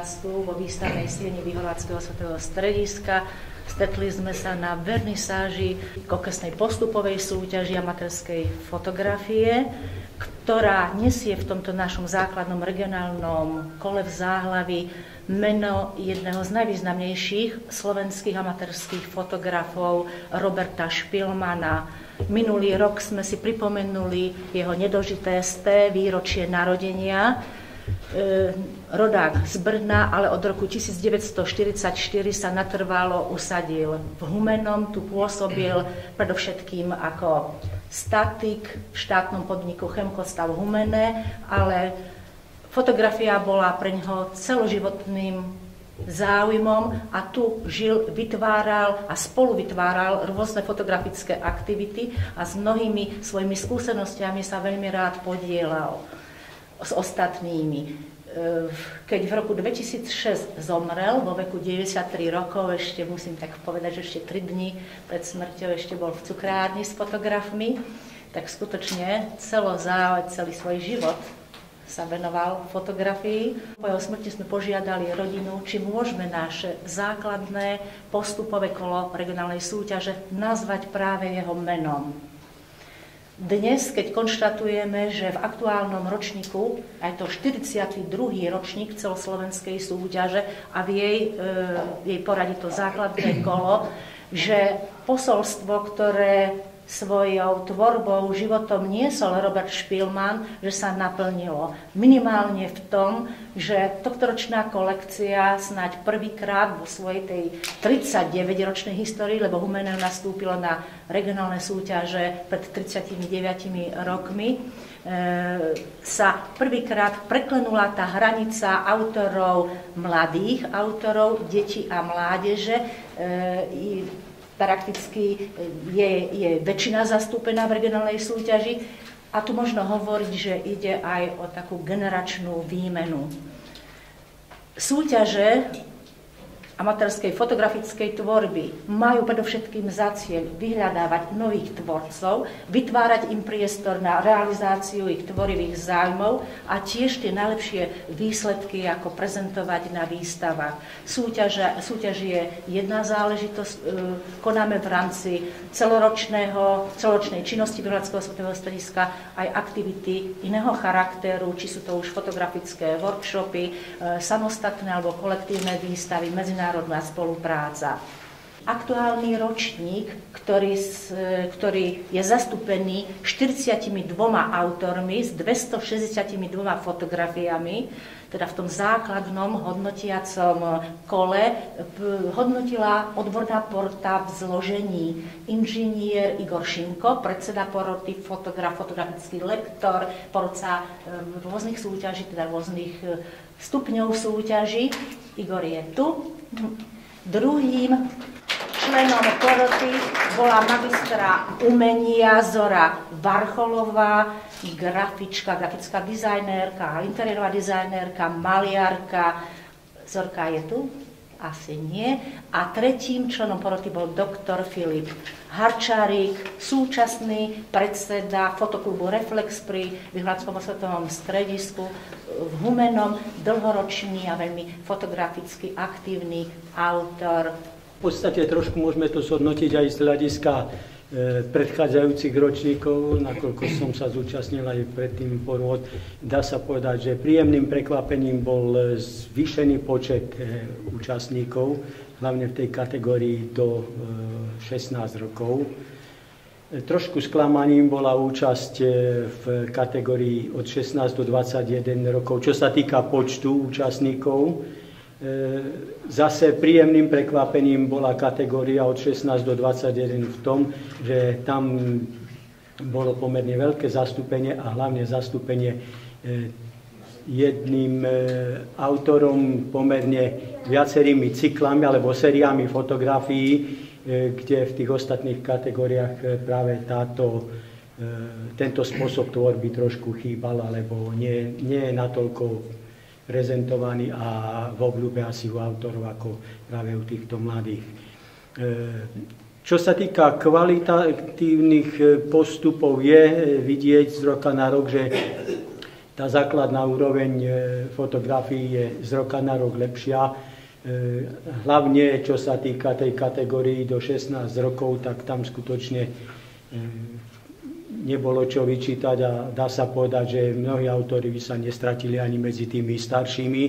Vyhľadstvu vo výstavnej sieni Vyhľadského svetového strediska. Stretli sme sa na vernisáži okresnej postupovej súťaži amatérskej fotografie, ktorá nesie v tomto našom základnom regionálnom kole v Záhlaví meno jedného z najvýznamnejších slovenských amatérskych fotografov Roberta Špilmana. Minulý rok sme si pripomenuli jeho nedožité 100. výročie narodenia. Rodák z Brna, ale od roku 1944 sa natrvalo usadil v Humennom. Tu pôsobil predovšetkým ako statik v štátnom podniku Chemkostav Humene, ale fotografia bola pre ňoho celoživotným záujmom a tu žil, vytváral a spoluvytváral rôzne fotografické aktivity a s mnohými svojimi skúsenostiami sa veľmi rád podielal s ostatnými. Keď v roku 2006 zomrel vo veku 93 rokov, ešte musím tak povedať, že ešte 3 dni pred smrťou ešte bol v cukrárni s fotografmi, tak skutočne celý svoj život sa venoval fotografii. Po jeho smrti sme požiadali rodinu, či môžeme naše základné postupové kolo regionálnej súťaže nazvať práve jeho menom. Dnes, keď konštatujeme, že v aktuálnom ročníku, aj to 42. ročník celoslovenskej súťaže a v jej poradí to základné kolo, že posolstvo, ktoré svojou tvorbou, životom niesol Robert Špilman, že sa naplnilo. Minimálne v tom, že tohtoročná kolekcia snáď prvýkrát vo svojej tej 39-ročnej histórii, lebo Humenné nastúpilo na regionálne súťaže pred 39 rokmi, sa prvýkrát preklenula tá hranica autorov, mladých autorov, detí a mládeže. Prakticky je väčšina zastúpená v regionálnej súťaži a tu možno hovoriť, že ide aj o takú generačnú výmenu. Súťaže amatérskej fotografickej tvorby majú predovšetkým za cieľ vyhľadávať nových tvorcov, vytvárať im priestor na realizáciu ich tvorivých záujmov a tiež tie najlepšie výsledky ako prezentovať na výstavách. Súťaž je jedna záležitosť, konáme v rámci celoročnej činnosti Vyhľadského svetového strediska aj aktivity iného charakteru, či sú to už fotografické workshopy, samostatné alebo kolektívne výstavy, medzinárodná spolupráca. Aktuálny ročník, ktorý je zastúpený 42 autormi s 262 fotografiami, teda v tom základnom hodnotiacom kole hodnotila odborná porota v zložení inžinier Igor Šinko, predseda poroty, fotografický lektor, porodca rôznych súťaží, teda rôznych stupňov súťaží. Igor je tu. Druhým členom poroty bola magistra umenia Zora Varcholová, grafická dizajnérka, interiérová dizajnérka, maliarka. Zorka je tu? Asi nie. A tretím členom poroty bol doktor Filip Harčárik, súčasný predseda fotoklubu Reflex pri Vyhľadskom svetovom stredisku v Humennom, dlhoročný a veľmi fotograficky aktívny autor. V podstate trošku môžeme to zhodnotiť aj z hľadiska predchádzajúcich ročníkov, nakoľko som sa zúčastnil aj predtým porôd. Dá sa povedať, že príjemným prekvapením bol zvýšený počet účastníkov, hlavne v tej kategórii do 16 rokov. Trošku sklamaním bola účasť v kategórii od 16 do 21 rokov, čo sa týka počtu účastníkov. Zase príjemným prekvapením bola kategória od 16 do 21 v tom, že tam bolo pomerne veľké zastúpenie a hlavne zastúpenie jedným autorom pomerne viacerými cyklami alebo sériami fotografií, kde v tých ostatných kategóriách práve tento spôsob tvorby trošku chýbal, alebo nie je natoľko prezentovaný a v obľúbe asi u autorov ako práve u týchto mladých. Čo sa týka kvalitatívnych postupov, je vidieť z roka na rok, že tá základná úroveň fotografií je z roka na rok lepšia. Hlavne čo sa týka tej kategórii do 16 rokov, tak tam skutočne nebolo čo vyčítať a dá sa povedať, že mnohí autori by sa nestratili ani medzi tými staršími.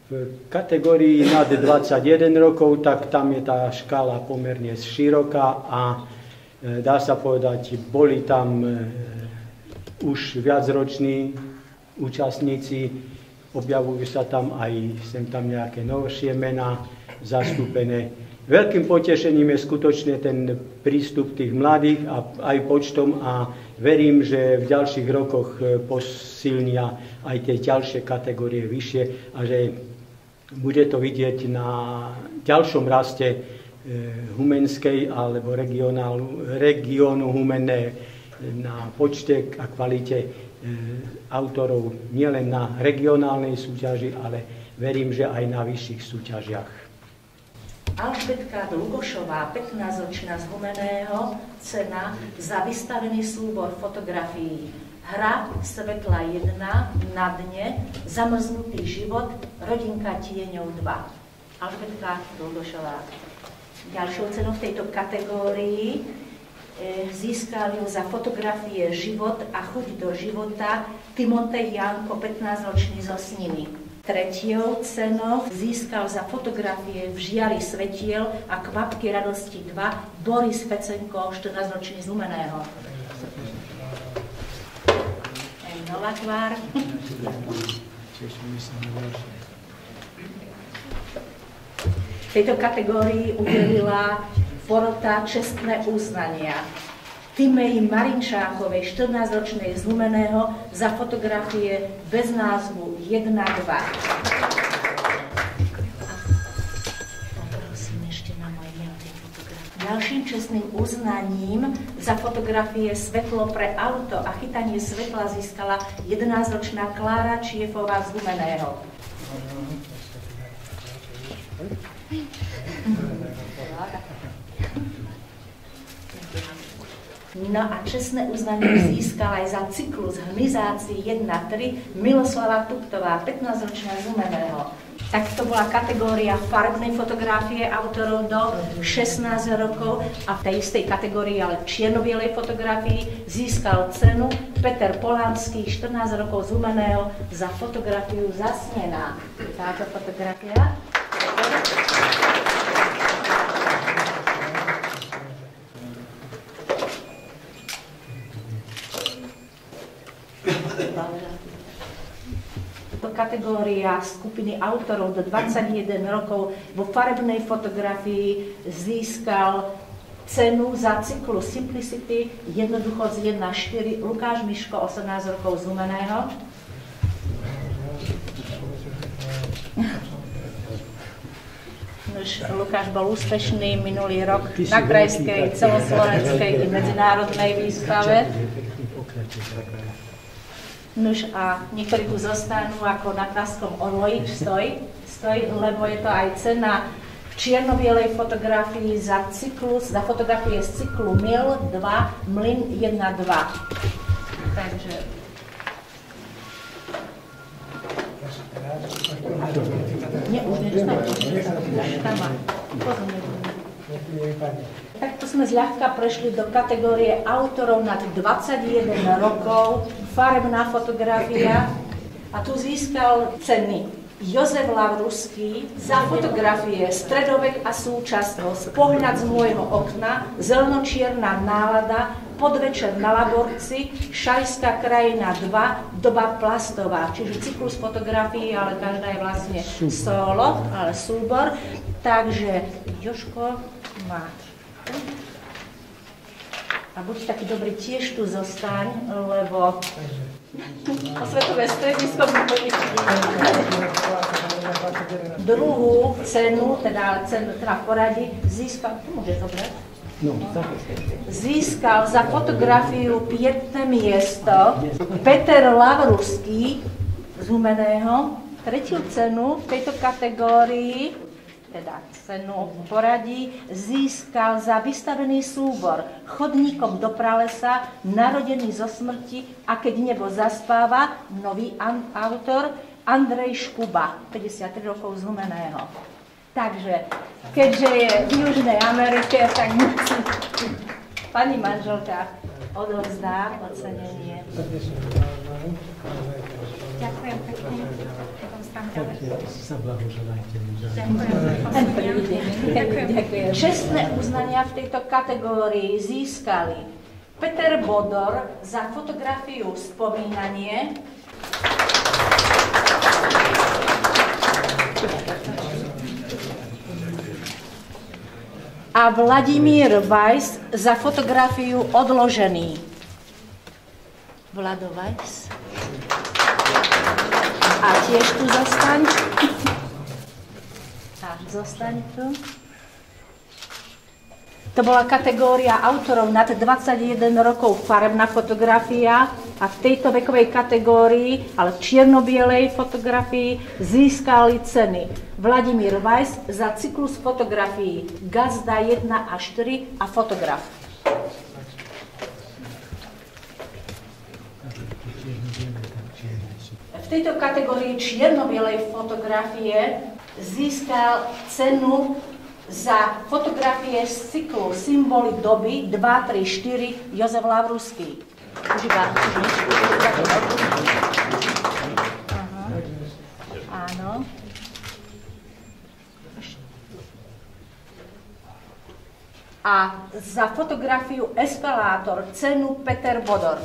V kategórii nad 21 rokov, tak tam je tá škála pomerne široká a dá sa povedať, boli tam už viacroční účastníci, objavujú sa tam aj sem tam nejaké novšie mená zastúpené. Veľkým potešením je skutočne ten prístup tých mladých a aj počtom a verím, že v ďalších rokoch posilnia aj tie ďalšie kategórie vyššie a že bude to vidieť na ďalšom raste humenskej alebo regiónu humenné na počte a kvalite autorov nielen na regionálnej súťaži, ale verím, že aj na vyšších súťažiach. Alžbetka Dlugošová, 15-ročná z Humenného, cena za vystavený súbor fotografií Hra svetla 1 na dne, Zamrznutý život, Rodinka tieňov 2. Alžbetka Dlugošová. Ďalšou cenou v tejto kategórii získali za fotografie Život a chuť do života Timotej Janko, 15-ročný zo Sniny. Tretiou cenou získal za fotografie V žiari svetiel a Kvapky radosti 2 Boris Fecenko, 14-ročný z Humenného. Nová tvár. V tejto kategórii udelila porota Čestné uznania Timeji Marinčákovej, 14-ročnej z Humenného, za fotografie bez názvu 1-2. Ďalším čestným uznaním za fotografie Svetlo pre auto a chytanie svetla získala 11-ročná Klára Čiefová z Humenného. No a čestné uznanie získala aj za cyklus hmyzácií 1-3 Miloslava Tuptová, 15-ročná z Humenného. Tak to bola kategória farebnej fotografie autorov do 16 rokov a v tej istej kategórii, ale čierno-bielej fotografii, získal cenu Peter Polanský, 14 rokov z Humenného, za fotografiu Zasnená. Táto fotografia. Kategória skupiny autorov do 21 rokov vo farebnej fotografii získal cenu za cyklus Simplicity, jednoduchosť 1-4 Lukáš Miško, 18 rokov z Humenného. Lukáš bol úspešný minulý rok na krajskej, celoslovenskej i medzinárodnej výstave. Nuž a niektorí tu zostanú ako na Praskom orloji, stoj, lebo je to aj cena v čierno-bielej fotografii za cyklus, za fotografie z cyklu Mil 2, Mlyn 1-2. Takže... Nie, už nedostanú. Takto sme zľahka prešli do kategórie autorov nad 21 rokov, farebná fotografia a tu získal ceny Jozef Lavruský za fotografie Stredovek a súčasnosť, Pohľad z môjho okna, Zelenočierna nálada, Podvečer na Laborci, Šajská krajina 2, Doba plastová, čiže cyklus fotografií, ale každá je vlastne solo, ale súbor. Takže Jožko, máš. A buď taký dobrý, tiež tu zostaň, lebo osvetové stredisko druhú cenu, teda v poradí, získal, môžeš zobrať? Získal za fotografiu 5. miesto Peter Lavruský z Humenného, tretiu cenu v tejto kategórii teda cenu v poradí, získal za vystavený súbor Chodníkom do pralesa, Narodený zo smrti a Keď nebo zaspáva, nový autor Andrej Škuba, 53 rokov z Humenného. Takže, keďže je v Južnej Amerike, tak musím pani manželka odovzdá ocenenie. Ďakujem pekne. Ďakujem. Čestné uznania v tejto kategórii získali Peter Bodor za fotografiu Spomínanie, a Vladimír Weiss za fotografiu Odložený. Vlado Weiss. A tiež tu zostaň. A zostaň tu. To bola kategória autorov nad 21 rokov, farebná fotografia, a v tejto vekovej kategórii, ale v čierno-bielej fotografii, získali ceny Vladimír Weiss za cyklus fotografií Gazda 1 a 4 a Fotograf. V tejto kategórii čierno-bielej fotografie získal cenu za fotografie z cyklu Symboly doby 2, 3, 4 Jozef Lavruský. Áno. A za fotografiu Eskalátor cenu Peter Bodor.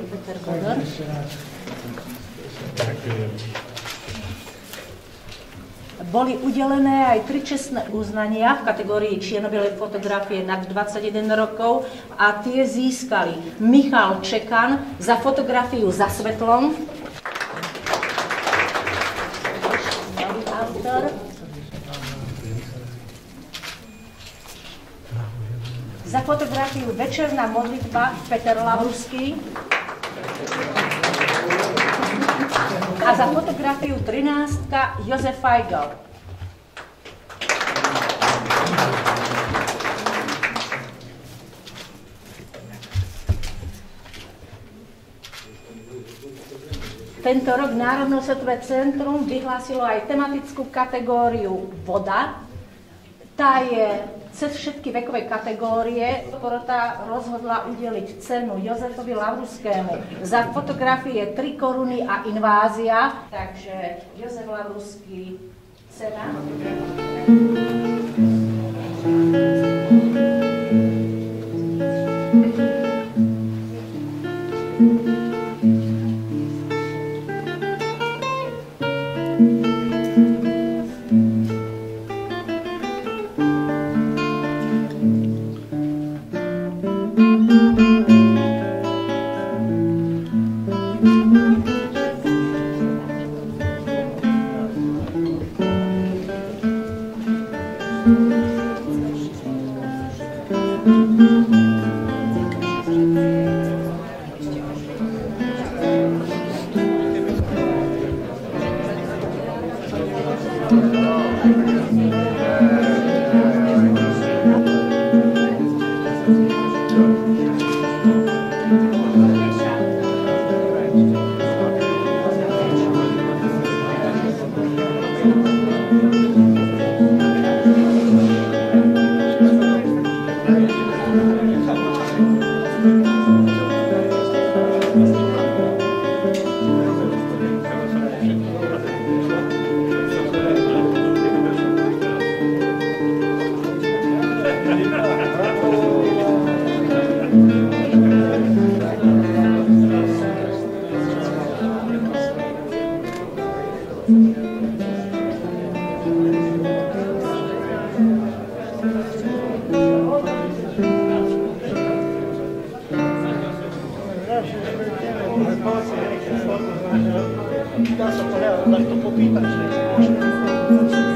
Peter Bodor. Boli udelené aj 3 čestné uznania v kategórii čierno-bielej fotografie nad 21 rokov a tie získali Michal Čekan za fotografiu Za svetlom, nový autor, za fotografiu Večerná modlitba Peter Lavruský a za fotografiu 13 Jozef Feigl. Tento rok Národno-svetové centrum vyhlásilo aj tematickú kategóriu Voda. Tá je cez všetky vekové kategórie. Porota rozhodla udeliť cenu Jozefovi Lavruskému za fotografie 3 koruny a Invázia. Takže Jozef Lavruský, cena. Dá sa to popýtať, že